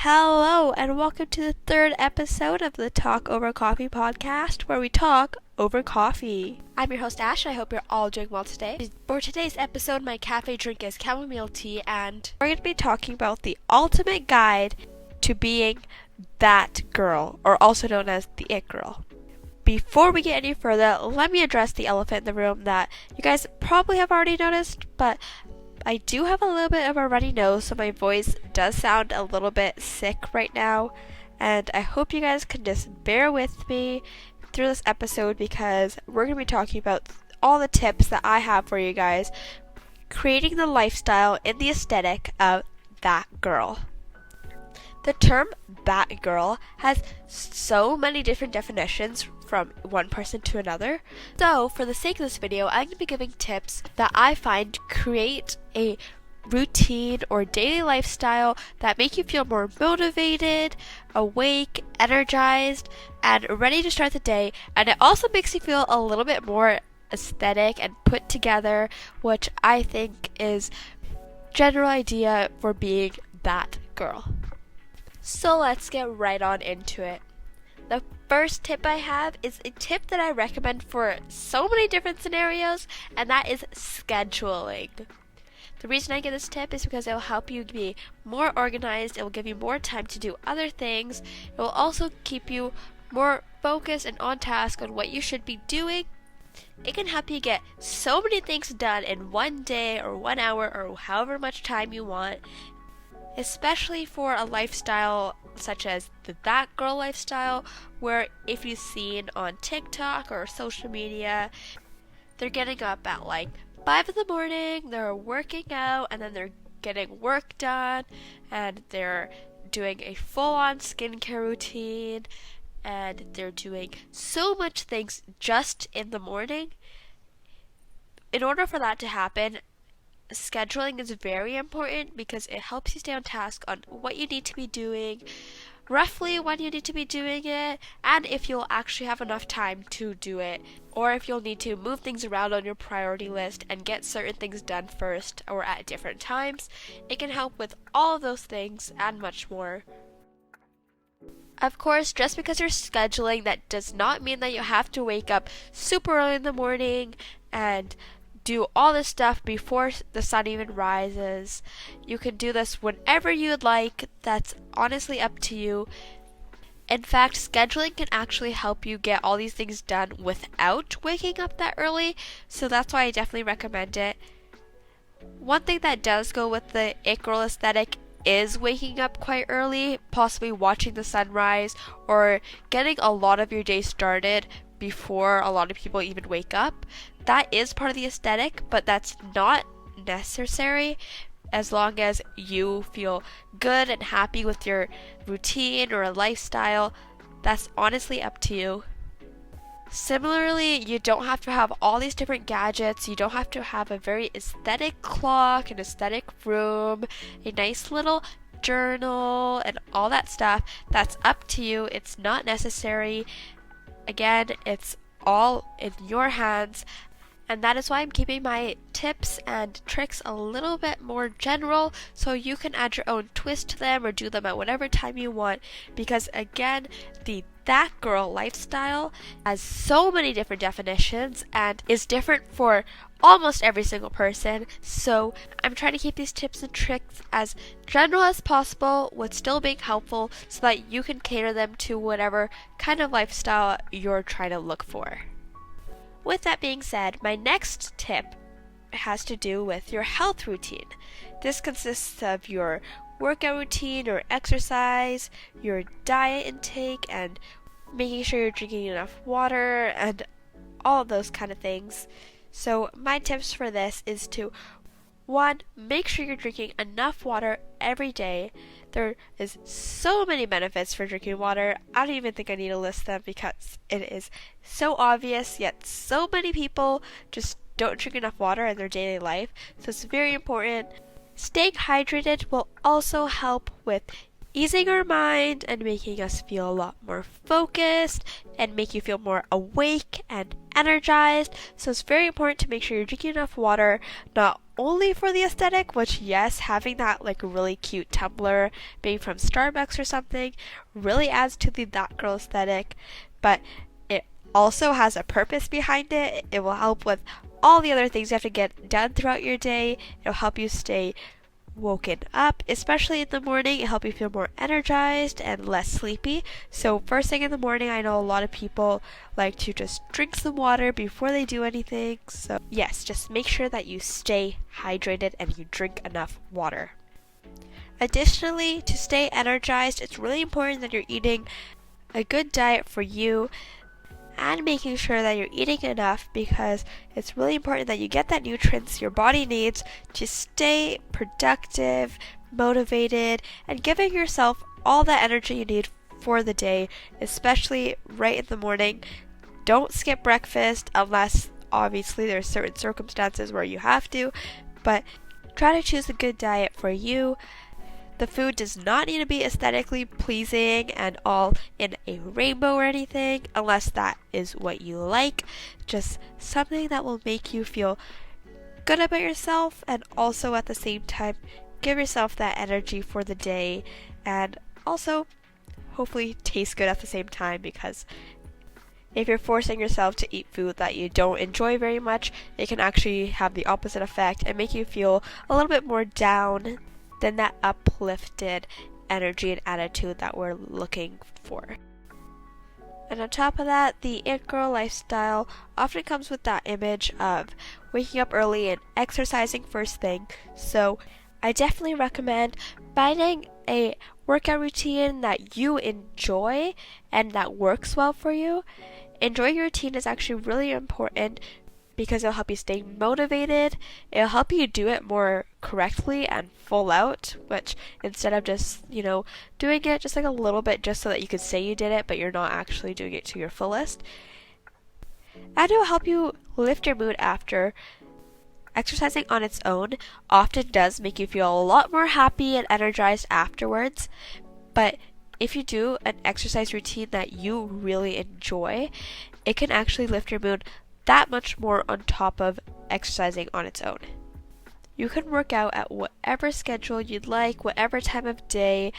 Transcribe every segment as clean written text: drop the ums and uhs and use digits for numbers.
Hello, and welcome to the third episode of the Talk Over Coffee podcast, where we talk over coffee. I'm your host, Ash, and I hope you're all doing well today. For today's episode, my cafe drink is chamomile tea, and we're going to be talking about the ultimate guide to being that girl, or also known as the it girl. Before we get any further, let me address the elephant in the room that you guys probably have already noticed, but I do have a little bit of a runny nose, so my voice does sound a little bit sick right now, and I hope you guys can just bear with me through this episode because we're going to be talking about all the tips that I have for you guys creating the lifestyle and the aesthetic of that girl. The term that girl has so many different definitions from one person to another. So, for the sake of this video, I'm going to be giving tips that I find create a routine or daily lifestyle that make you feel more motivated, awake, energized, and ready to start the day. And it also makes you feel a little bit more aesthetic and put together, which I think is general idea for being that girl. So let's get right on into it. The first tip I have is a tip that I recommend for so many different scenarios, and that is scheduling. The reason I give this tip is because it will help you be more organized, it will give you more time to do other things, it will also keep you more focused and on task on what you should be doing. It can help you get so many things done in one day or 1 hour or however much time you want, especially for a lifestyle such as the that girl lifestyle, where if you've seen on TikTok or social media, they're getting up at like 5 in the morning, they're working out, and then they're getting work done, and they're doing a full-on skincare routine, and they're doing so much things just in the morning. In order for that to happen, scheduling is very important because it helps you stay on task on what you need to be doing, roughly when you need to be doing it, and if you'll actually have enough time to do it, or if you'll need to move things around on your priority list and get certain things done first or at different times. It can help with all of those things and much more. Of course, just because you're scheduling, that does not mean that you have to wake up super early in the morning and do all this stuff before the sun even rises. You can do this whenever you'd like. That's honestly up to you. In fact, scheduling can actually help you get all these things done without waking up that early, so that's why I definitely recommend it. One thing that does go with the it girl aesthetic is waking up quite early, possibly watching the sunrise or getting a lot of your day started before a lot of people even wake up. That is part of the aesthetic, but that's not necessary as long as you feel good and happy with your routine or a lifestyle. That's honestly up to you. Similarly, you don't have to have all these different gadgets. You don't have to have a very aesthetic clock, an aesthetic room, a nice little journal, and all that stuff. That's up to you. It's not necessary. Again, it's all in your hands, and that is why I'm keeping my tips and tricks a little bit more general, so you can add your own twist to them or do them at whatever time you want, because again, the that girl lifestyle has so many different definitions and is different for almost every single person. So I'm trying to keep these tips and tricks as general as possible with still being helpful so that you can cater them to whatever kind of lifestyle you're trying to look for. With that being said, my next tip has to do with your health routine. This consists of your workout routine or exercise, your diet intake, and making sure you're drinking enough water and all of those kind of things. So my tips for this is to 1. Make sure you're drinking enough water every day. There is so many benefits for drinking water. I don't even think I need to list them because it is so obvious, yet so many people just don't drink enough water in their daily life. So it's very important. Staying hydrated will also help with easing our mind and making us feel a lot more focused and make you feel more awake and energized. So it's very important to make sure you're drinking enough water, not only for the aesthetic, which yes, having that like really cute tumbler, maybe from Starbucks or something, really adds to the that girl aesthetic, but it also has a purpose behind it. It will help with all the other things you have to get done throughout your day. It'll help you stay woken up, especially in the morning. It helps you feel more energized and less sleepy. So first thing in the morning, I know a lot of people like to just drink some water before they do anything. So yes, just make sure that you stay hydrated and you drink enough water. Additionally, to stay energized, it's really important that you're eating a good diet for you and making sure that you're eating enough, because it's really important that you get that nutrients your body needs to stay productive, motivated, and giving yourself all the energy you need for the day, especially right in the morning. Don't skip breakfast unless obviously there's certain circumstances where you have to, but try to choose a good diet for you. The food does not need to be aesthetically pleasing and all in a rainbow or anything, unless that is what you like. Just something that will make you feel good about yourself and also at the same time give yourself that energy for the day, and also hopefully taste good at the same time, because if you're forcing yourself to eat food that you don't enjoy very much, it can actually have the opposite effect and make you feel a little bit more down than that uplifted energy and attitude that we're looking for. And on top of that, the it girl lifestyle often comes with that image of waking up early and exercising first thing. So I definitely recommend finding a workout routine that you enjoy and that works well for you. Enjoying your routine is actually really important because it'll help you stay motivated. It'll help you do it more correctly and full out, which instead of just, doing it just like a little bit just so that you could say you did it, but you're not actually doing it to your fullest. And it'll help you lift your mood after. Exercising on its own often does make you feel a lot more happy and energized afterwards, but if you do an exercise routine that you really enjoy, it can actually lift your mood that much more on top of exercising on its own. You can work out at whatever schedule you'd like, whatever time of day.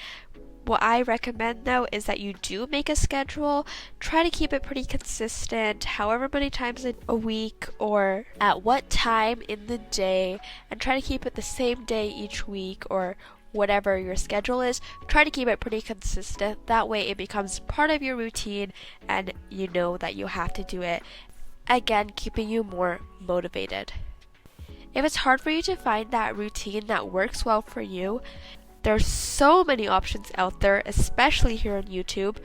What I recommend though is that you do make a schedule. Try to keep it pretty consistent, however many times a week or at what time in the day, and try to keep it the same day each week or whatever your schedule is. Try to keep it pretty consistent. That way it becomes part of your routine and you know that you have to do it. Again, keeping you more motivated. If it's hard for you to find that routine that works well for you, there's so many options out there, especially here on YouTube.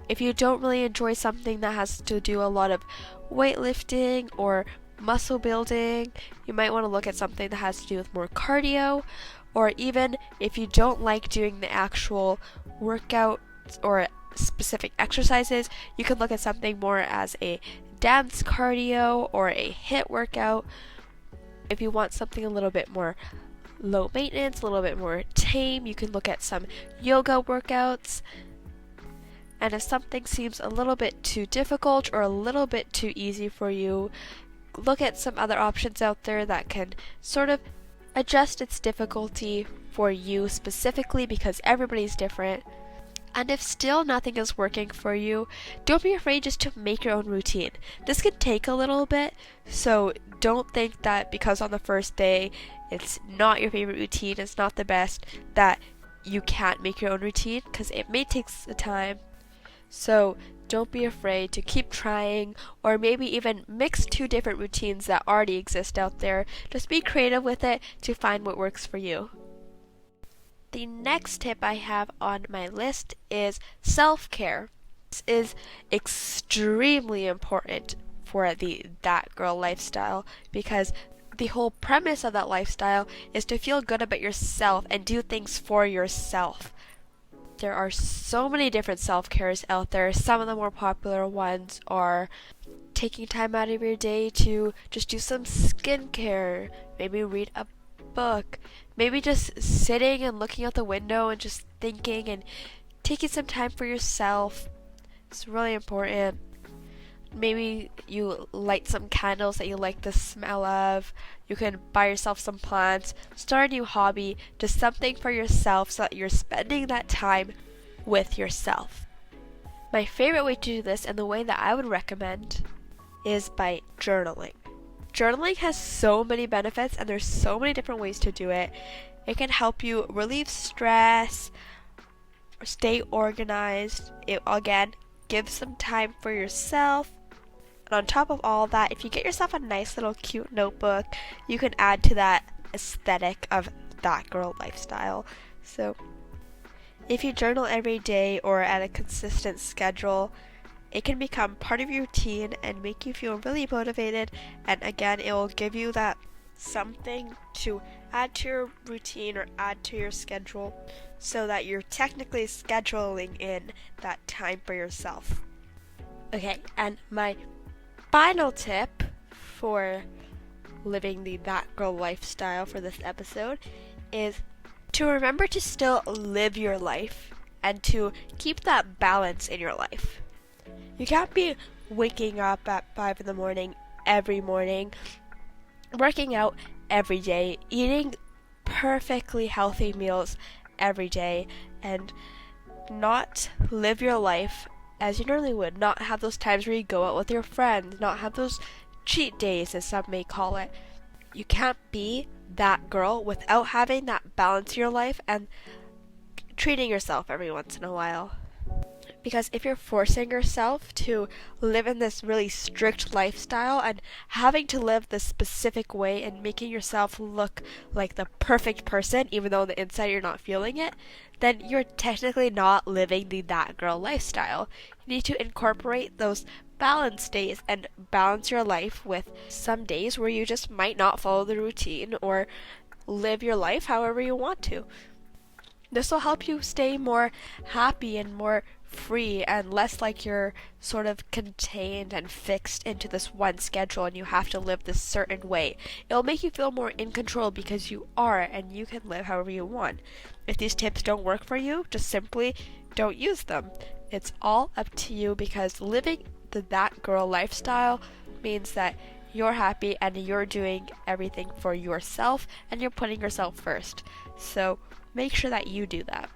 If you don't really enjoy something that has to do a lot of weightlifting or muscle building, you might want to look at something that has to do with more cardio, or even if you don't like doing the actual workout or specific exercises, you can look at something more as a dance cardio or a HIIT workout. If you want something a little bit more low maintenance, a little bit more tame, you can look at some yoga workouts. And if something seems a little bit too difficult or a little bit too easy for you, look at some other options out there that can sort of adjust its difficulty for you specifically, because everybody's different. And if still nothing is working for you, don't be afraid just to make your own routine. This can take a little bit, so don't think that because on the first day it's not your favorite routine, it's not the best, that you can't make your own routine, because it may take some time. So don't be afraid to keep trying, or maybe even mix two different routines that already exist out there. Just be creative with it to find what works for you. The next tip I have on my list is self-care. This is extremely important for the that girl lifestyle, because the whole premise of that lifestyle is to feel good about yourself and do things for yourself. There are so many different self-cares out there. Some of the more popular ones are taking time out of your day to just do some skincare, maybe read a book, maybe just sitting and looking out the window and just thinking and taking some time for yourself. It's really important. maybe you light some candles that you like the smell of. You can buy yourself some plants, start a new hobby, just something for yourself so that you're spending that time with yourself. My favorite way to do this, and the way that I would recommend, is by journaling. Journaling has so many benefits, and there's so many different ways to do it. It can help you relieve stress, stay organized. It, again, gives some time for yourself. And on top of all that, if you get yourself a nice little cute notebook, you can add to that aesthetic of that girl lifestyle. So if you journal every day or at a consistent schedule, it can become part of your routine and make you feel really motivated. And again, it will give you that something to add to your routine or add to your schedule so that you're technically scheduling in that time for yourself. Okay, and my final tip for living the that girl lifestyle for this episode is to remember to still live your life and to keep that balance in your life. You can't be waking up at 5 in the morning every morning, working out every day, eating perfectly healthy meals every day, and not live your life as you normally would. Not have those times where you go out with your friends, not have those cheat days, as some may call it. You can't be that girl without having that balance in your life and treating yourself every once in a while. Because if you're forcing yourself to live in this really strict lifestyle and having to live this specific way and making yourself look like the perfect person, even though on the inside you're not feeling it, then you're technically not living the that girl lifestyle. You need to incorporate those balance days and balance your life with some days where you just might not follow the routine or live your life however you want to. This will help you stay more happy and more free and less like you're sort of contained and fixed into this one schedule and you have to live this certain way. It'll make you feel more in control because you are, and you can live however you want. If these tips don't work for you, just simply don't use them. It's all up to you, because living the that girl lifestyle means that you're happy and you're doing everything for yourself and you're putting yourself first. So make sure that you do that.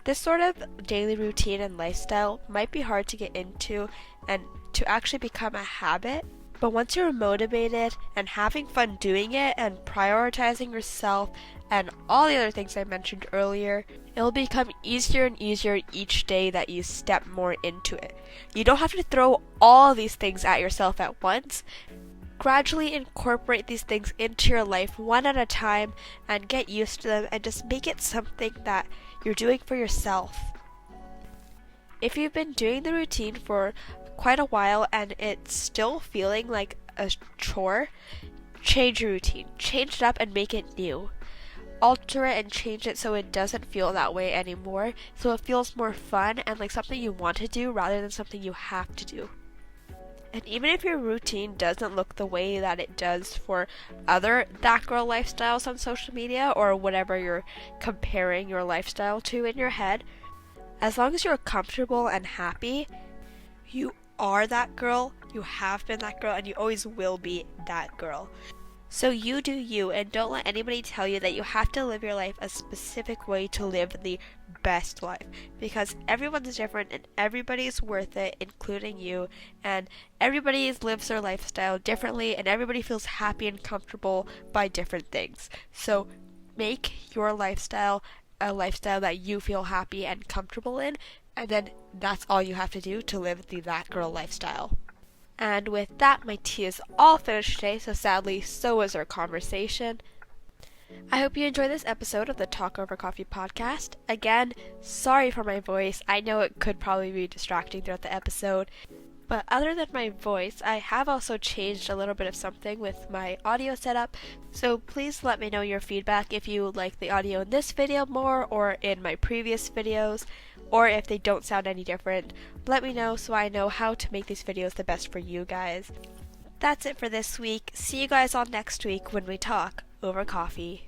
This sort of daily routine and lifestyle might be hard to get into and to actually become a habit, but once you're motivated and having fun doing it and prioritizing yourself and all the other things I mentioned earlier, it'll become easier and easier each day that you step more into it. You don't have to throw all these things at yourself at once. Gradually incorporate these things into your life one at a time and get used to them and just make it something that you're doing for yourself. If you've been doing the routine for quite a while and it's still feeling like a chore, change your routine. Change it up and make it new. Alter it and change it so it doesn't feel that way anymore, so it feels more fun and like something you want to do rather than something you have to do. And even if your routine doesn't look the way that it does for other that girl lifestyles on social media or whatever you're comparing your lifestyle to in your head, as long as you're comfortable and happy, you are that girl, you have been that girl, and you always will be that girl. So you do you, and don't let anybody tell you that you have to live your life a specific way to live the best life, because everyone's different and everybody's worth it, including you, and everybody lives their lifestyle differently and everybody feels happy and comfortable by different things. So make your lifestyle a lifestyle that you feel happy and comfortable in, and then that's all you have to do to live the that girl lifestyle. And with that, my tea is all finished today, so sadly, so is our conversation. I hope you enjoyed this episode of the Talk Over Coffee podcast. Again, sorry for my voice. I know it could probably be distracting throughout the episode. But other than my voice, I have also changed a little bit of something with my audio setup. So please let me know your feedback if you like the audio in this video more or in my previous videos, or if they don't sound any different. Let me know so I know how to make these videos the best for you guys. That's it for this week. See you guys all next week when we talk over coffee.